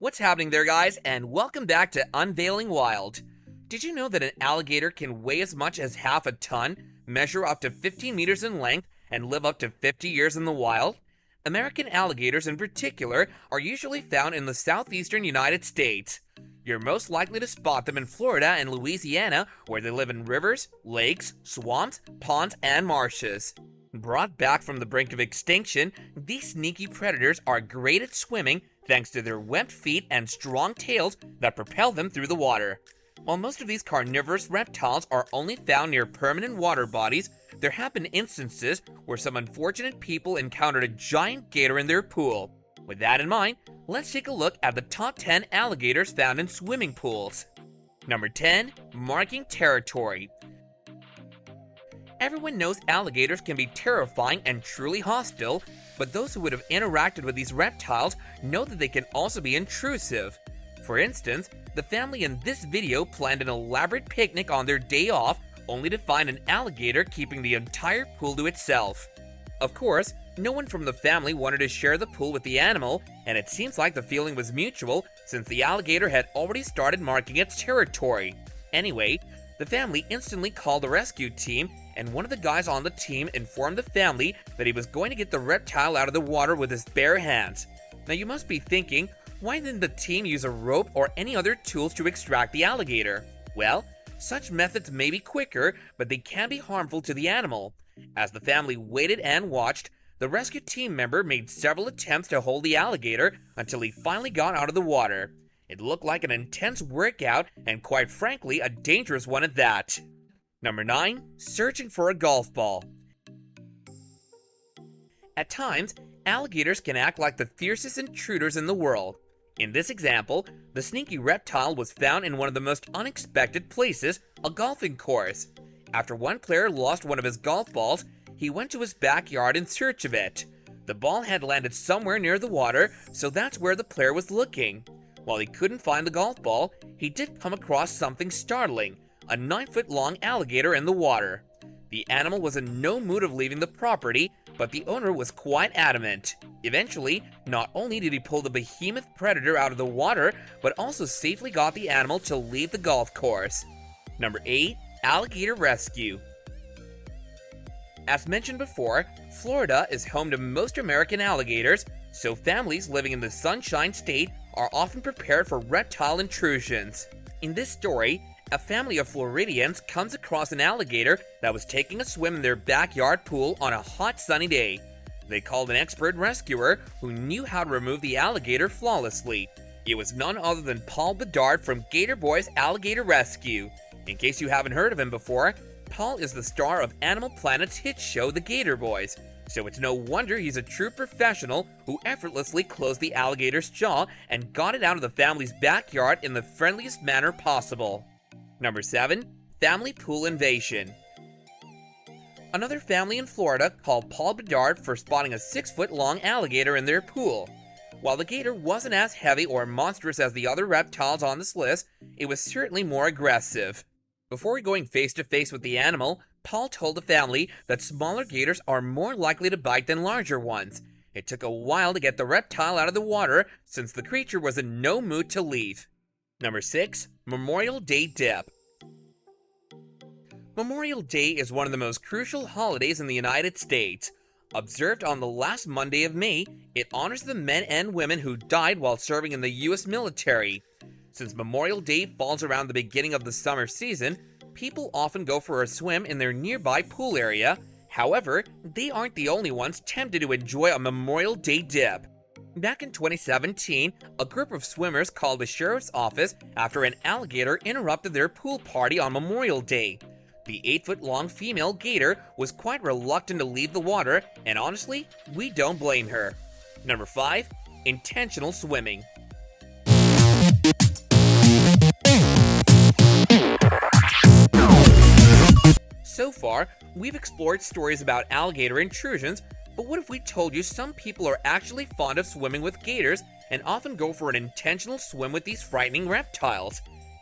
What's happening there, guys, and welcome back to Unveiling Wild. Did you know that an alligator can weigh as much as half a ton, measure up to 15 meters in length, and live up to 50 years in the wild? American alligators in particular are usually found in the southeastern United States. You're most likely to spot them in Florida and Louisiana, where they live in rivers, lakes, swamps, ponds, and marshes. Brought back from the brink of extinction, these sneaky predators are great at swimming thanks to their webbed feet and strong tails that propel them through the water. While most of these carnivorous reptiles are only found near permanent water bodies, there have been instances where some unfortunate people encountered a giant gator in their pool. With that in mind, let's take a look at the top 10 alligators found in swimming pools. Number 10. Marking territory. Everyone knows alligators can be terrifying and truly hostile, but those who would have interacted with these reptiles know that they can also be intrusive. For instance, the family in this video planned an elaborate picnic on their day off, only to find an alligator keeping the entire pool to itself. Of course, no one from the family wanted to share the pool with the animal, and it seems like the feeling was mutual since the alligator had already started marking its territory. Anyway, the family instantly called the rescue team, and one of the guys on the team informed the family that he was going to get the reptile out of the water with his bare hands. Now you must be thinking, why didn't the team use a rope or any other tools to extract the alligator? Well, such methods may be quicker, but they can be harmful to the animal. As the family waited and watched, the rescue team member made several attempts to hold the alligator until he finally got out of the water. It looked like an intense workout and, quite frankly, a dangerous one at that. Number 9. Searching for a golf ball. At times, alligators can act like the fiercest intruders in the world. In this example, the sneaky reptile was found in one of the most unexpected places, a golfing course. After one player lost one of his golf balls, he went to his backyard in search of it. The ball had landed somewhere near the water, so that's where the player was looking. While he couldn't find the golf ball, he did come across something startling, a 9-foot-long alligator in the water. The animal was in no mood of leaving the property, but the owner was quite adamant. Eventually, not only did he pull the behemoth predator out of the water, but also safely got the animal to leave the golf course. Number 8. Alligator rescue. As mentioned before, Florida is home to most American alligators, so families living in the Sunshine State are often prepared for reptile intrusions. In this story, a family of Floridians comes across an alligator that was taking a swim in their backyard pool on a hot sunny day. They called an expert rescuer who knew how to remove the alligator flawlessly. It was none other than Paul Bedard from Gator Boys Alligator Rescue. In case you haven't heard of him before, Paul is the star of Animal Planet's hit show The Gator Boys, so it's no wonder he's a true professional who effortlessly closed the alligator's jaw and got it out of the family's backyard in the friendliest manner possible. Number 7. Family pool invasion. Another family in Florida called Paul Bedard for spotting a 6-foot-long alligator in their pool. While the gator wasn't as heavy or monstrous as the other reptiles on this list, it was certainly more aggressive. Before going face-to-face with the animal, Paul told the family that smaller gators are more likely to bite than larger ones. It took a while to get the reptile out of the water since the creature was in no mood to leave. Number 6. Memorial Day Dip. Memorial Day is one of the most crucial holidays in the United States. Observed on the last Monday of May, it honors the men and women who died while serving in the U.S. military. Since Memorial Day falls around the beginning of the summer season, people often go for a swim in their nearby pool area. However, they aren't the only ones tempted to enjoy a Memorial Day dip. Back in 2017, a group of swimmers called the sheriff's office after an alligator interrupted their pool party on Memorial Day. The 8-foot-long female gator was quite reluctant to leave the water, and honestly, we don't blame her. Number 5. Intentional swimming. So far, we've explored stories about alligator intrusions, but what if we told you some people are actually fond of swimming with gators and often go for an intentional swim with these frightening reptiles?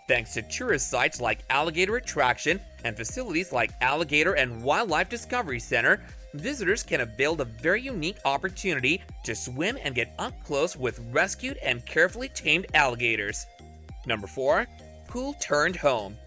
Thanks to tourist sites like Alligator Attraction and facilities like Alligator and Wildlife Discovery Center, visitors can avail the very unique opportunity to swim and get up close with rescued and carefully tamed alligators. Number 4. Pool turned home.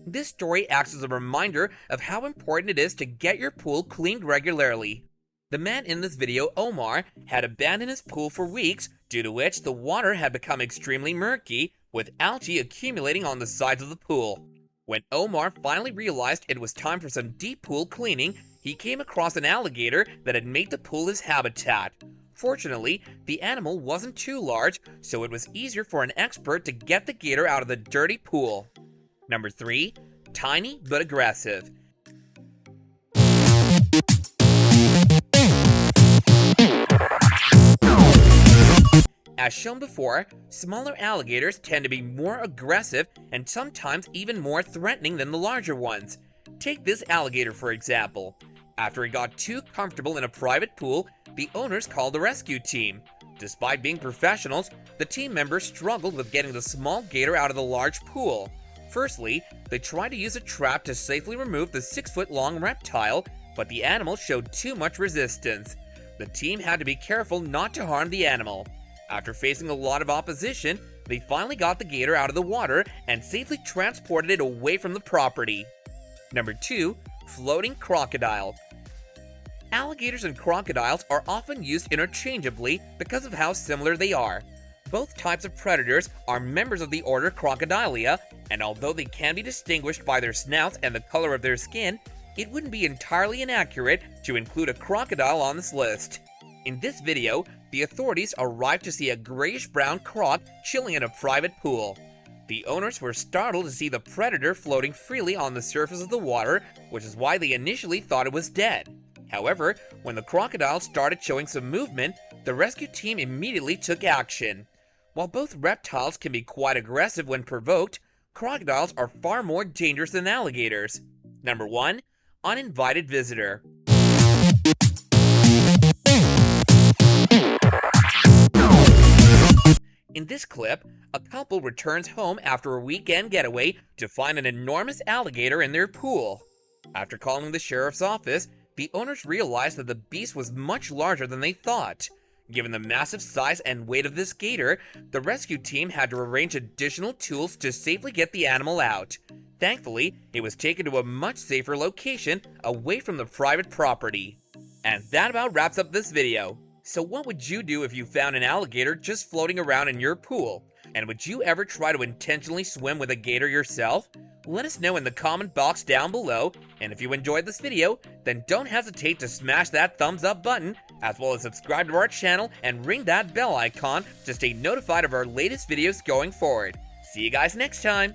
This story acts as a reminder of how important it is to get your pool cleaned regularly. The man in this video, Omar, had abandoned his pool for weeks, due to which the water had become extremely murky, with algae accumulating on the sides of the pool. When Omar finally realized it was time for some deep pool cleaning, he came across an alligator that had made the pool his habitat. Fortunately, the animal wasn't too large, so it was easier for an expert to get the gator out of the dirty pool. Number 3. Tiny but aggressive. As shown before, smaller alligators tend to be more aggressive and sometimes even more threatening than the larger ones. Take this alligator for example. After it got too comfortable in a private pool, the owners called the rescue team. Despite being professionals, the team members struggled with getting the small gator out of the large pool. Firstly, they tried to use a trap to safely remove the 6-foot-long reptile, but the animal showed too much resistance. The team had to be careful not to harm the animal. After facing a lot of opposition, they finally got the gator out of the water and safely transported it away from the property. Number 2. Floating crocodile. Alligators and crocodiles are often used interchangeably because of how similar they are. Both types of predators are members of the order Crocodilia, and although they can be distinguished by their snouts and the color of their skin, it wouldn't be entirely inaccurate to include a crocodile on this list. In this video, the authorities arrived to see a grayish-brown croc chilling in a private pool. The owners were startled to see the predator floating freely on the surface of the water, which is why they initially thought it was dead. However, when the crocodile started showing some movement, the rescue team immediately took action. While both reptiles can be quite aggressive when provoked, crocodiles are far more dangerous than alligators. Number 1. Uninvited visitor. In this clip, a couple returns home after a weekend getaway to find an enormous alligator in their pool. After calling the sheriff's office, the owners realized that the beast was much larger than they thought. Given the massive size and weight of this gator, the rescue team had to arrange additional tools to safely get the animal out. Thankfully, it was taken to a much safer location away from the private property. And that about wraps up this video. So what would you do if you found an alligator just floating around in your pool? And would you ever try to intentionally swim with a gator yourself? Let us know in the comment box down below, and if you enjoyed this video, then don't hesitate to smash that thumbs up button, as well as subscribe to our channel and ring that bell icon to stay notified of our latest videos going forward. See you guys next time!